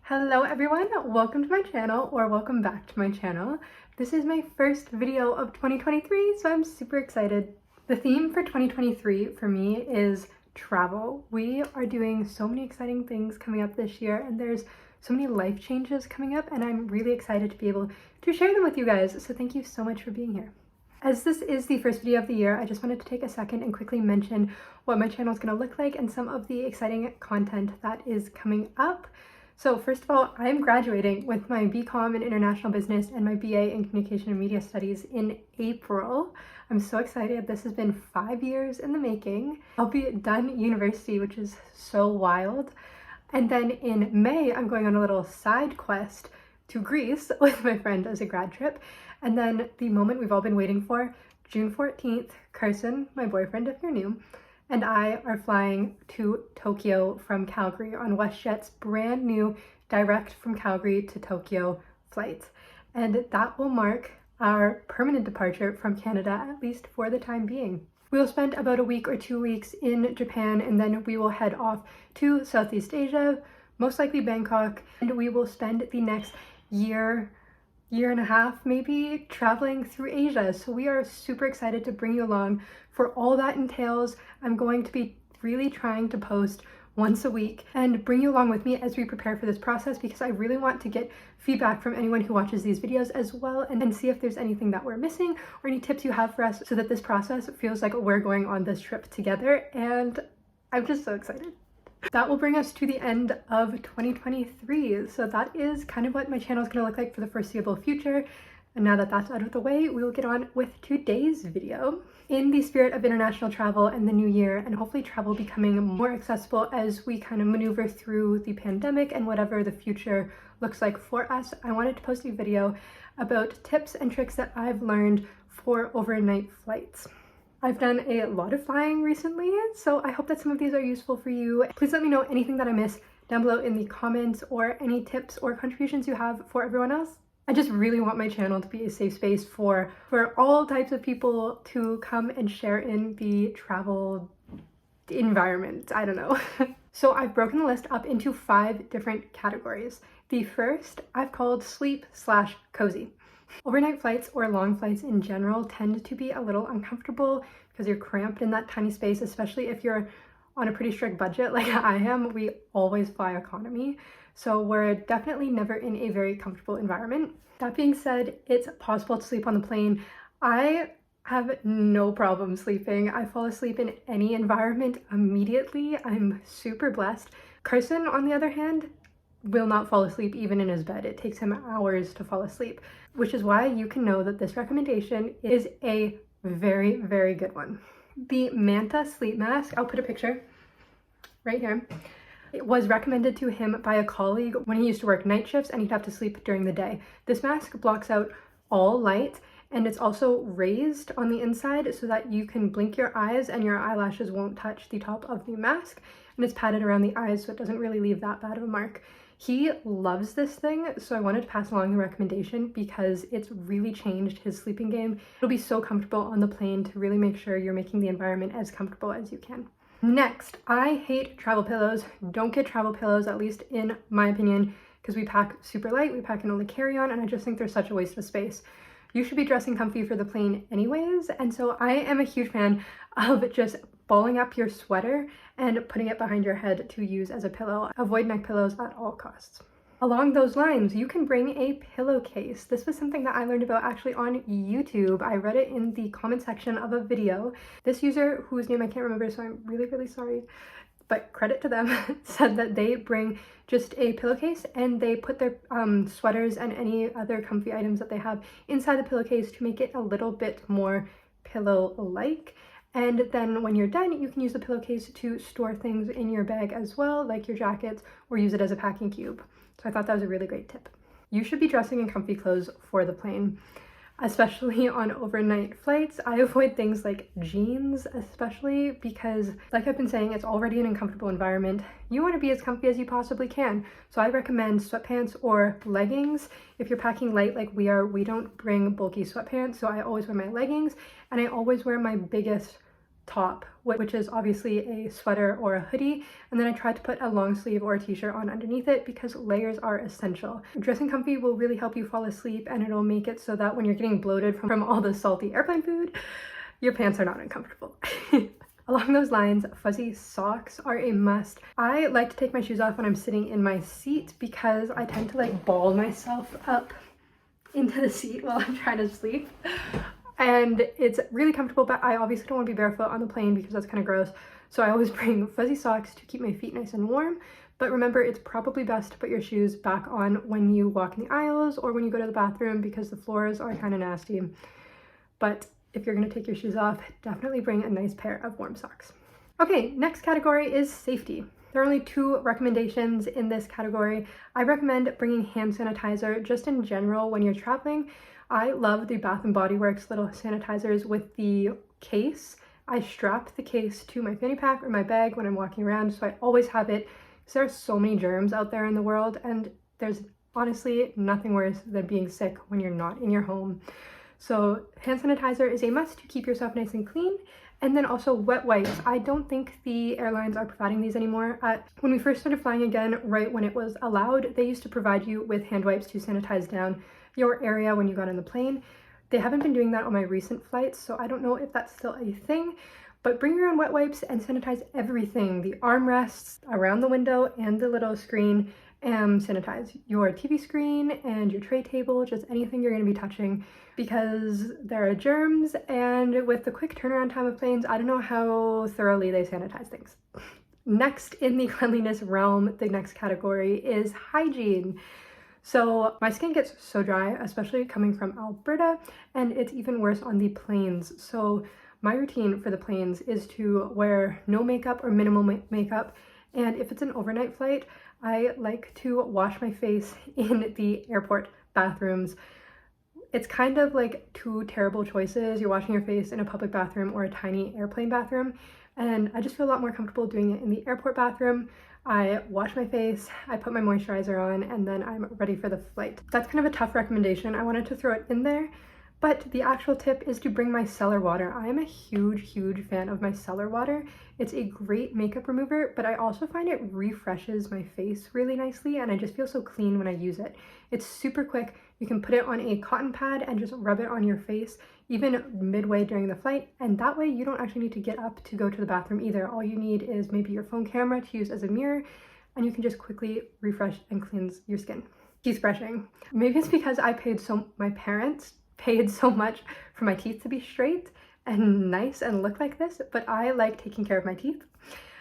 Hello everyone, welcome to my channel, or welcome back to my channel. This is my first video of 2023, so I'm super excited. The theme for 2023 for me is travel. We are doing so many exciting things coming up this year, and there's so many life changes coming up, and I'm really excited to be able to share them with you guys, so thank you so much for being here. As this is the first video of the year, I just wanted to take a second and quickly mention what my channel is going to look like and some of the exciting content that is coming up. So first of all, I'm graduating with my BCom in International Business and my BA in Communication and Media Studies in April. I'm so excited. This has been 5 years in the making. I'll be done university, which is so wild. And then in May, I'm going on a little side quest to Greece with my friend as a grad trip. And then the moment we've all been waiting for, June 14th, Carson, my boyfriend if you're new, and I are flying to Tokyo from Calgary on WestJet's brand new direct from Calgary to Tokyo flight. And that will mark our permanent departure from Canada, at least for the time being. We will spend about a week or 2 weeks in Japan, and then we will head off to Southeast Asia, most likely Bangkok, and we will spend the next year and a half maybe traveling through Asia. So we are super excited to bring you along for all that entails. I'm going to be really trying to post once a week and bring you along with me as we prepare for this process, because I really want to get feedback from anyone who watches these videos as well, and see if there's anything that we're missing or any tips you have for us so that this process feels like we're going on this trip together. And I'm just so excited. That will bring us to the end of 2023. So that is kind of what my channel is going to look like for the foreseeable future. And now that that's out of the way, we will get on with today's video. In the spirit of international travel and the new year, and hopefully travel becoming more accessible as we kind of maneuver through the pandemic and whatever the future looks like for us, I wanted to post a video about tips and tricks that I've learned for overnight flights. I've done a lot of flying recently, so I hope that some of these are useful for you. Please let me know anything that I miss down below in the comments, or any tips or contributions you have for everyone else. I just really want my channel to be a safe space for all types of people to come and share in the travel environment. I don't know. So I've broken the list up into 5 different categories. The first I've called sleep/cozy. Overnight flights, or long flights in general, tend to be a little uncomfortable because you're cramped in that tiny space, especially if you're on a pretty strict budget like I am. We always fly economy, so we're definitely never in a very comfortable environment. That being said, it's possible to sleep on the plane. I have no problem sleeping. I fall asleep in any environment immediately. I'm super blessed. Carson, on the other hand, will not fall asleep even in his bed. It takes him hours to fall asleep, which is why you can know that this recommendation is a very, very good one. The Manta sleep mask, I'll put a picture right here. It was recommended to him by a colleague when he used to work night shifts and he'd have to sleep during the day. This mask blocks out all light, and it's also raised on the inside so that you can blink your eyes and your eyelashes won't touch the top of the mask, and it's padded around the eyes so it doesn't really leave that bad of a mark. He loves this thing, so I wanted to pass along the recommendation because it's really changed his sleeping game. It'll be so comfortable on the plane to really make sure you're making the environment as comfortable as you can. Next, I hate travel pillows. Don't get travel pillows, at least in my opinion, because we pack super light, we pack in only carry-on, and I just think they're such a waste of space. You should be dressing comfy for the plane anyways, and so I am a huge fan of just balling up your sweater and putting it behind your head to use as a pillow. Avoid neck pillows at all costs. Along those lines, you can bring a pillowcase. This was something that I learned about actually on YouTube. I read it in the comment section of a video. This user, whose name I can't remember, so I'm really, really sorry, but credit to them, said that they bring just a pillowcase and they put their sweaters and any other comfy items that they have inside the pillowcase to make it a little bit more pillow-like. And then when you're done, you can use the pillowcase to store things in your bag as well, like your jackets, or use it as a packing cube. So I thought that was a really great tip. You should be dressing in comfy clothes for the plane, especially on overnight flights. I avoid things like jeans, especially because, like I've been saying, it's already an uncomfortable environment. You want to be as comfy as you possibly can. So I recommend sweatpants or leggings. If you're packing light like we are, we don't bring bulky sweatpants, so I always wear my leggings, and I always wear my biggest top, which is obviously a sweater or a hoodie, and then I tried to put a long sleeve or a t-shirt on underneath it because layers are essential. Dressing comfy will really help you fall asleep, and it'll make it so that when you're getting bloated from all the salty airplane food, your pants are not uncomfortable. Along those lines, fuzzy socks are a must. I like to take my shoes off when I'm sitting in my seat because I tend to like ball myself up into the seat while I'm trying to sleep. And it's really comfortable, but I obviously don't want to be barefoot on the plane because that's kind of gross. So I always bring fuzzy socks to keep my feet nice and warm. But remember, it's probably best to put your shoes back on when you walk in the aisles or when you go to the bathroom because the floors are kind of nasty. But if you're going to take your shoes off, definitely bring a nice pair of warm socks. Okay, next category is safety. There are only 2 recommendations in this category. I recommend bringing hand sanitizer just in general when you're traveling. I love the Bath & Body Works little sanitizers with the case. I strap the case to my fanny pack or my bag when I'm walking around, so I always have it because there are so many germs out there in the world, and there's honestly nothing worse than being sick when you're not in your home. So hand sanitizer is a must to keep yourself nice and clean. And then also wet wipes. I don't think the airlines are providing these anymore. When we first started flying again, right when it was allowed, they used to provide you with hand wipes to sanitize down your area when you got on the plane. They haven't been doing that on my recent flights, so I don't know if that's still a thing. But bring your own wet wipes and sanitize everything. The armrests around the window and the little screen. And sanitize your TV screen and your tray table, just anything you're going to be touching, because there are germs, and with the quick turnaround time of planes, I don't know how thoroughly they sanitize things. Next in the cleanliness realm, the next category is hygiene. So my skin gets so dry, especially coming from Alberta, and it's even worse on the planes. So my routine for the planes is to wear no makeup or minimal makeup, and if it's an overnight flight, I like to wash my face in the airport bathrooms. It's kind of like 2 terrible choices. You're washing your face in a public bathroom or a tiny airplane bathroom, and I just feel a lot more comfortable doing it in the airport bathroom. I wash my face, I put my moisturizer on, and then I'm ready for the flight. That's kind of a tough recommendation. I wanted to throw it in there, but the actual tip is to bring micellar water. I am a huge fan of micellar water. It's a great makeup remover, but I also find it refreshes my face really nicely, and I just feel so clean when I use it. It's super quick. You can put it on a cotton pad and just rub it on your face, even midway during the flight, and that way you don't actually need to get up to go to the bathroom either. All you need is maybe your phone camera to use as a mirror, and you can just quickly refresh and cleanse your skin. Teeth brushing. Maybe it's because my parents paid so much for my teeth to be straight and nice and look like this, but I like taking care of my teeth.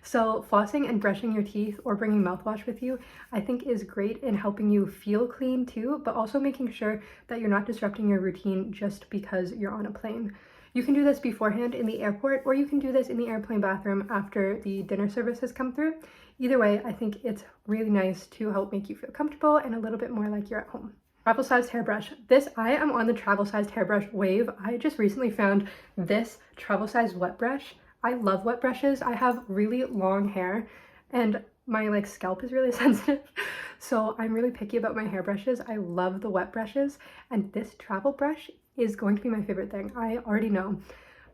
So flossing and brushing your teeth or bringing mouthwash with you, I think is great in helping you feel clean too, but also making sure that you're not disrupting your routine just because you're on a plane. You can do this beforehand in the airport, or you can do this in the airplane bathroom after the dinner service has come through. Either way, I think it's really nice to help make you feel comfortable and a little bit more like you're at home. Travel-sized hairbrush. I am on the travel-sized hairbrush wave. I just recently found this travel-sized wet brush. I love wet brushes. I have really long hair and my scalp is really sensitive, so I'm really picky about my hairbrushes. I love the wet brushes, and this travel brush is going to be my favorite thing. I already know.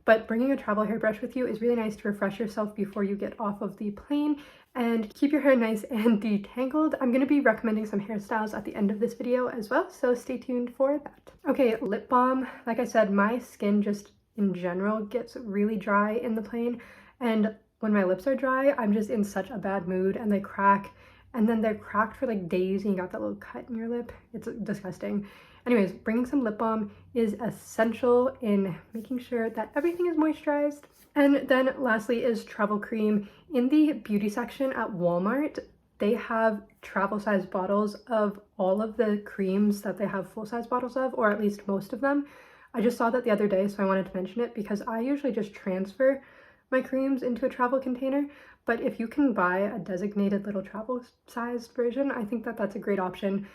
But bringing a travel hairbrush with you is really nice to refresh yourself before you get off of the plane and keep your hair nice and detangled. I'm going to be recommending some hairstyles at the end of this video as well, so stay tuned for that. Okay, lip balm. Like I said, my skin just in general gets really dry in the plane, and when my lips are dry, I'm just in such a bad mood, and they crack, and then they're cracked for days, and you got that little cut in your lip. It's disgusting. Anyways, bringing some lip balm is essential in making sure that everything is moisturized. And then lastly is travel cream. In the beauty section at Walmart, they have travel size bottles of all of the creams that they have full size bottles of, or at least most of them. I just saw that the other day, so I wanted to mention it because I usually just transfer my creams into a travel container. But if you can buy a designated little travel sized version, I think that that's a great option.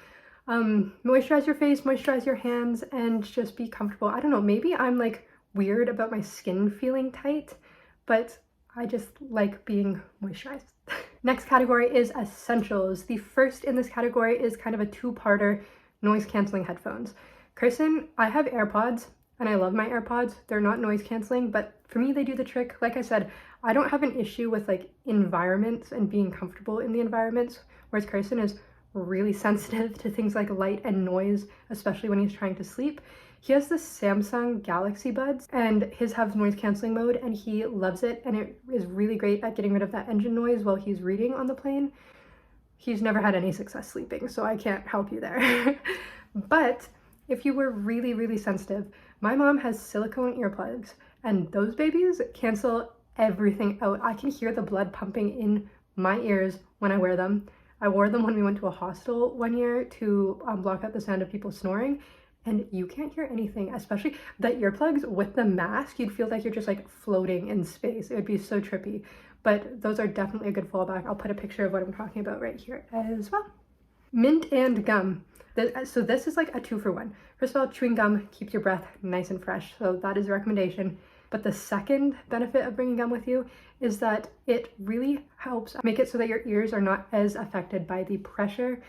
Moisturize your face, moisturize your hands, and just be comfortable. I don't know, maybe I'm weird about my skin feeling tight, but I just like being moisturized. Next category is essentials. The first in this category is kind of a 2-parter: noise canceling headphones. Carson, I have AirPods. and I love my AirPods. They're not noise canceling, but for me, they do the trick. Like I said, I don't have an issue with like environments and being comfortable in the environments, whereas Carson is really sensitive to things like light and noise, especially when he's trying to sleep. He has the Samsung Galaxy Buds and his have noise canceling mode and he loves it, and it is really great at getting rid of that engine noise while he's reading on the plane. He's never had any success sleeping, so I can't help you there. But if you were really, really sensitive, my mom has silicone earplugs and those babies cancel everything out. I can hear the blood pumping in my ears when I wear them. I wore them when we went to a hostel one year to block out the sound of people snoring, and you can't hear anything, especially the earplugs with the mask. You'd feel like you're just like floating in space. It would be so trippy, but those are definitely a good fallback. I'll put a picture of what I'm talking about right here as well. Mint and gum. So this is like a 2-for-1. First of all, chewing gum keeps your breath nice and fresh, so that is a recommendation. But the second benefit of bringing gum with you is that it really helps make it so that your ears are not as affected by the pressure.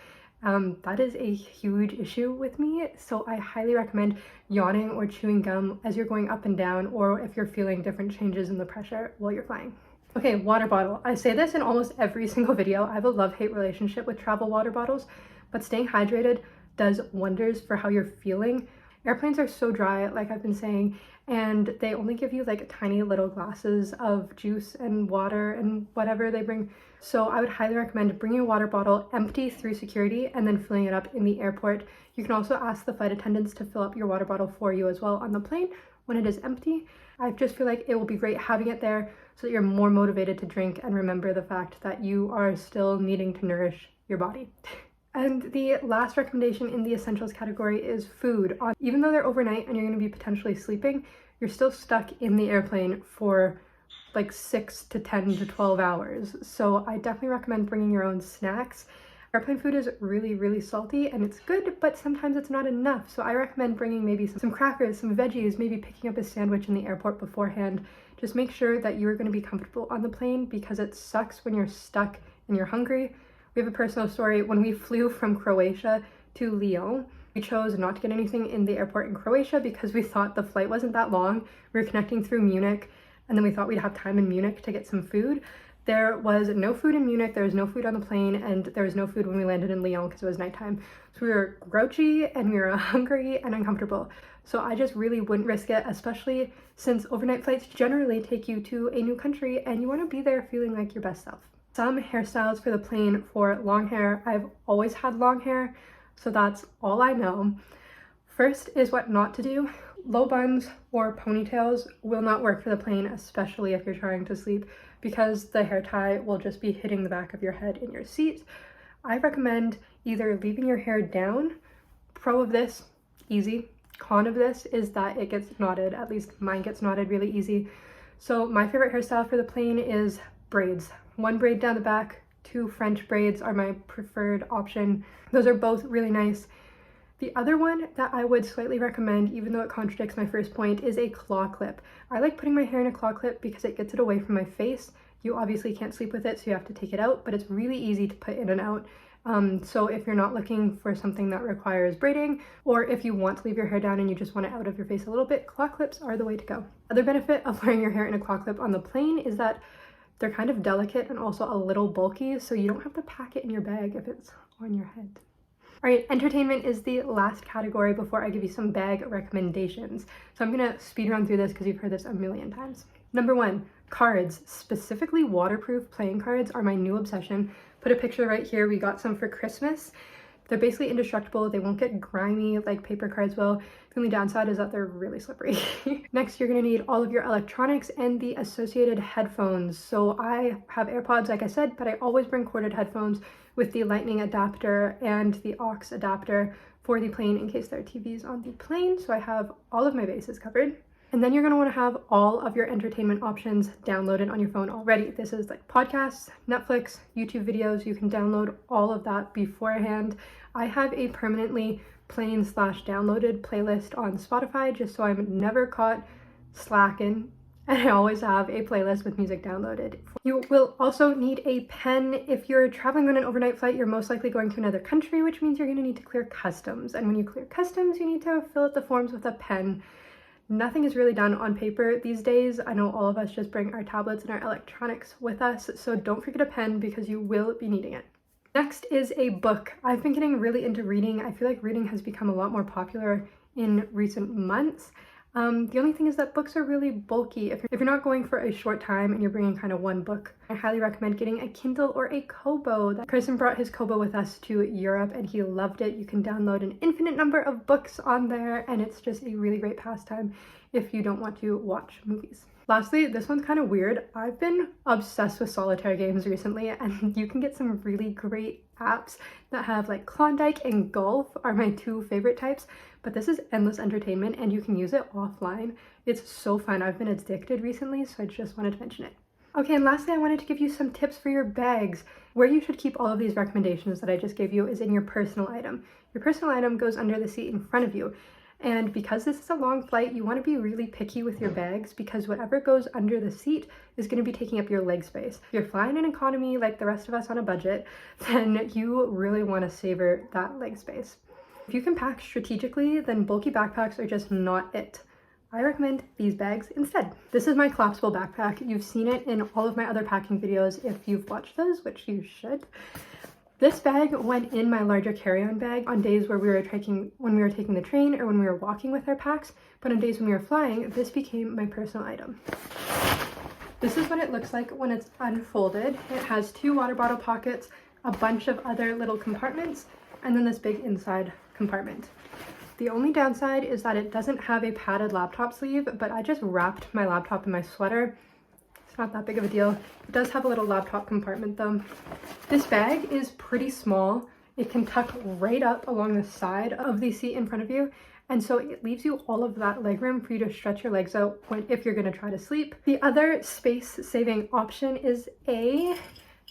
That is a huge issue with me, so I highly recommend yawning or chewing gum as you're going up and down, or if you're feeling different changes in the pressure while you're flying. Okay, water bottle. I say this in almost every single video. I have a love-hate relationship with travel water bottles, but staying hydrated does wonders for how you're feeling. Airplanes are so dry, like I've been saying, and they only give you like tiny little glasses of juice and water and whatever they bring. So I would highly recommend bringing a water bottle empty through security and then filling it up in the airport. You can also ask the flight attendants to fill up your water bottle for you as well on the plane when it is empty. I just feel like it will be great having it there so that you're more motivated to drink and remember the fact that you are still needing to nourish your body. And the last recommendation in the essentials category is food. Even though they're overnight and you're going to be potentially sleeping, you're still stuck in the airplane for like 6 to 10 to 12 hours. So I definitely recommend bringing your own snacks. Airplane food is really, really salty and it's good, but sometimes it's not enough. So I recommend bringing maybe some crackers, some veggies, maybe picking up a sandwich in the airport beforehand. Just make sure that you are going to be comfortable on the plane, because it sucks when you're stuck and you're hungry. We have a personal story. When we flew from Croatia to Lyon, we chose not to get anything in the airport in Croatia because we thought the flight wasn't that long. We were connecting through Munich, and then we thought we'd have time in Munich to get some food. There was no food in Munich, there was no food on the plane, and there was no food when we landed in Lyon because it was nighttime. So we were grouchy and we were hungry and uncomfortable. So I just really wouldn't risk it, especially since overnight flights generally take you to a new country and you want to be there feeling like your best self. Some hairstyles for the plane for long hair. I've always had long hair, so that's all I know. First is what not to do. Low buns or ponytails will not work for the plane, especially if you're trying to sleep, because the hair tie will just be hitting the back of your head in your seat. I recommend either leaving your hair down. Pro of this, easy. Con of this is that it gets knotted. At least mine gets knotted really easy. So my favorite hairstyle for the plane is braids. 1 braid down the back, 2 French braids are my preferred option. Those are both really nice. The other one that I would slightly recommend, even though it contradicts my first point, is a claw clip. I like putting my hair in a claw clip because it gets it away from my face. You obviously can't sleep with it, so you have to take it out, but it's really easy to put in and out. So if you're not looking for something that requires braiding, or if you want to leave your hair down and you just want it out of your face a little bit, claw clips are the way to go. Other benefit of wearing your hair in a claw clip on the plane is that they're kind of delicate and also a little bulky, so you don't have to pack it in your bag if it's on your head. All right, entertainment is the last category before I give you some bag recommendations. So I'm gonna speed run through this because you've heard this a million times. Number 1, cards. Specifically waterproof playing cards are my new obsession. Put a picture right here. We got some for Christmas. They're basically indestructible. They won't get grimy like paper cards will. The only downside is that they're really slippery. Next, you're gonna need all of your electronics and the associated headphones. So I have AirPods, like I said, but I always bring corded headphones with the lightning adapter and the aux adapter for the plane in case there are TVs on the plane. So I have all of my bases covered. And then you're gonna wanna have all of your entertainment options downloaded on your phone already. This is like podcasts, Netflix, YouTube videos. You can download all of that beforehand. I have a permanently plane/downloaded playlist on Spotify just so I'm never caught slacking, and I always have a playlist with music downloaded. You will also need a pen. If you're traveling on an overnight flight, you're most likely going to another country, which means you're gonna need to clear customs. And when you clear customs, you need to fill out the forms with a pen. Nothing is really done on paper these days. I know all of us just bring our tablets and our electronics with us, so don't forget a pen because you will be needing it. Next is a book. I've been getting really into reading. I feel like reading has become a lot more popular in recent months. The only thing is that books are really bulky. If you're not going for a short time and you're bringing kind of one book, I highly recommend getting a Kindle or a Kobo. Carson brought his Kobo with us to Europe and he loved it. You can download an infinite number of books on there and it's just a really great pastime if you don't want to watch movies. Lastly, this one's kind of weird. I've been obsessed with solitaire games recently and you can get some really great apps that have like Klondike and Golf are my two favorite types, but this is endless entertainment and you can use it offline. It's so fun. I've been addicted recently, so I just wanted to mention it. Okay, and lastly, I wanted to give you some tips for your bags. Where you should keep all of these recommendations that I just gave you is in your personal item. Your personal item goes under the seat in front of you. And because this is a long flight, you want to be really picky with your bags because whatever goes under the seat is going to be taking up your leg space. If you're flying in economy like the rest of us on a budget, then you really want to savor that leg space. If you can pack strategically, then bulky backpacks are just not it. I recommend these bags instead. This is my collapsible backpack. You've seen it in all of my other packing videos if you've watched those, which you should. This bag went in my larger carry-on bag on days where when we were taking the train or when we were walking with our packs, but on days when we were flying, this became my personal item. This is what it looks like when it's unfolded. It has two water bottle pockets, a bunch of other little compartments, and then this big inside compartment. The only downside is that it doesn't have a padded laptop sleeve, but I just wrapped my laptop in my sweater. It's not that big of a deal. It does have a little laptop compartment though. This bag is pretty small. It can tuck right up along the side of the seat in front of you, and so it leaves you all of that leg room for you to stretch your legs out if you're going to try to sleep. The other space-saving option is a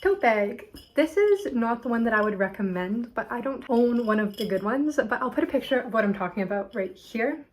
tote bag. This is not the one that I would recommend, but I don't own one of the good ones, but I'll put a picture of what I'm talking about right here.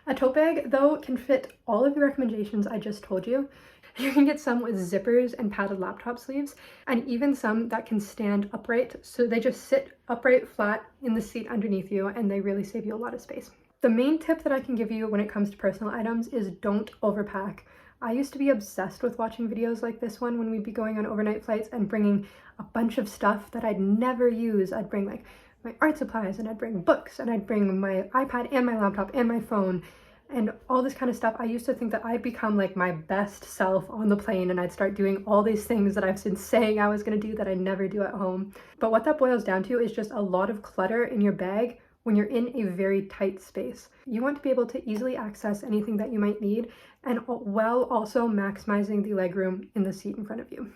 A tote bag, though, can fit all of the recommendations I just told you. You can get some with zippers and padded laptop sleeves, and even some that can stand upright, so they just sit upright flat in the seat underneath you, and they really save you a lot of space. The main tip that I can give you when it comes to personal items is don't overpack. I used to be obsessed with watching videos like this one when we'd be going on overnight flights and bringing a bunch of stuff that I'd never use. I'd bring like my art supplies, and I'd bring books, and I'd bring my iPad and my laptop and my phone and all this kind of stuff. I used to think that I'd become like my best self on the plane and I'd start doing all these things that I've been saying I was going to do that I never do at home. But what that boils down to is just a lot of clutter in your bag when you're in a very tight space. You want to be able to easily access anything that you might need, and while also maximizing the legroom in the seat in front of you.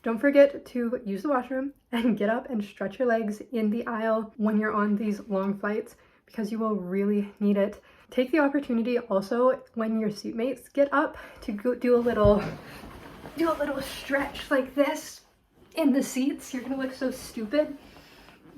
Don't forget to use the washroom and get up and stretch your legs in the aisle when you're on these long flights because you will really need it. Take the opportunity also when your seatmates get up to go do a little stretch like this in the seats. You're gonna look so stupid,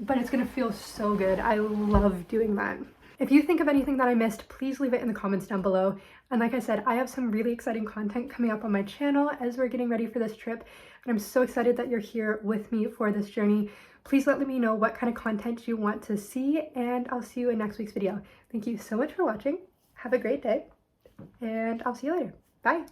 but it's gonna feel so good. I love doing that. If you think of anything that I missed, please leave it in the comments down below. And like I said, I have some really exciting content coming up on my channel as we're getting ready for this trip. And I'm so excited that you're here with me for this journey. Please let me know what kind of content you want to see, and I'll see you in next week's video. Thank you so much for watching. Have a great day, and I'll see you later. Bye.